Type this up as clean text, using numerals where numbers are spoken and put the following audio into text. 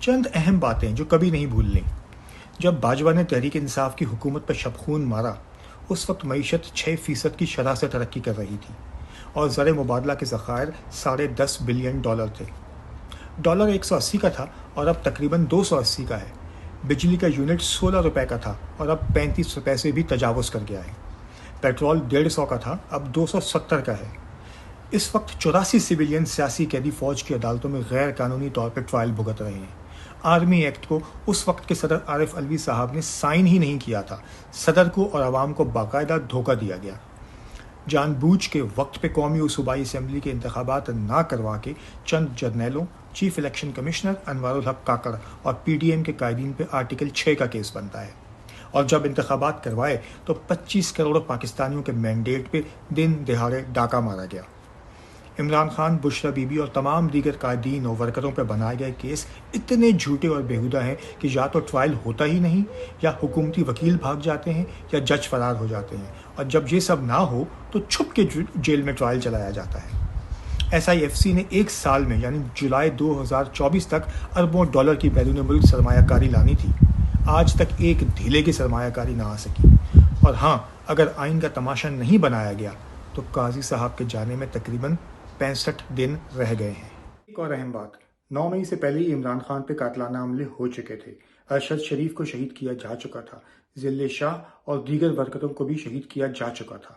چند اہم باتیں جو کبھی نہیں بھولنی۔ جب باجوہ نے تحریک انصاف کی حکومت پر شبخون مارا، اس وقت معیشت 6% کی شرح سے ترقی کر رہی تھی اور زر مبادلہ کے ذخائر $10.5 بلین تھے۔ ڈالر 180 کا تھا اور اب تقریباً 280 کا ہے۔ بجلی کا یونٹ 16 روپے کا تھا اور اب 35 روپے سے بھی تجاوز کر گیا ہے۔ پیٹرول 150 کا تھا، اب 270 کا ہے۔ اس وقت 84 سویلین سیاسی قیدی فوج کی عدالتوں میں غیر قانونی طور پر ٹرائل بھگت رہے ہیں۔ آرمی ایکٹ کو اس وقت کے صدر عارف علوی صاحب نے سائن ہی نہیں کیا تھا۔ صدر کو اور عوام کو باقاعدہ دھوکہ دیا گیا۔ جان بوجھ کے وقت پہ قومی و صوبائی اسمبلی کے انتخابات نہ کروا کے چند جرنیلوں، چیف الیکشن کمشنر انوار الحق کاکڑ اور پی ڈی ایم کے قائدین پہ آرٹیکل 6 کا کیس بنتا ہے، اور جب انتخابات کروائے تو 25 کروڑ پاکستانیوں کے مینڈیٹ پہ دن دہاڑے ڈاکہ مارا گیا۔ عمران خان، بشرا بی بی اور تمام دیگر قائدین اور ورکروں پر بنائے گئے کیس اتنے جھوٹے اور بیہودہ ہیں کہ یا تو ٹرائل ہوتا ہی نہیں، یا حکومتی وکیل بھاگ جاتے ہیں، یا جج فرار ہو جاتے ہیں، اور جب یہ سب نہ ہو تو چھپ کے جیل میں ٹرائل چلایا جاتا ہے۔ ایس آئی ایف سی نے ایک سال میں یعنی جولائی 2024 تک اربوں ڈالر کی بیرون ملک سرمایہ کاری لانی تھی۔ آج تک ایک ڈھیلے کی سرمایہ کاری نہ آ سکی۔ اور ہاں، اگر آئین کا تماشا نہیں بنایا گیا تو قاضی صاحب کے جانے میں تقریباً 65 دن رہ گئے ہیں۔ ایک اور اہم بات، 9 مئی سے پہلے ہی عمران خان پہ قاتلانہ حملے ہو چکے تھے۔ ارشد شریف کو شہید کیا جا چکا تھا، ذل شاہ اور دیگر ورکروں کو بھی شہید کیا جا چکا تھا۔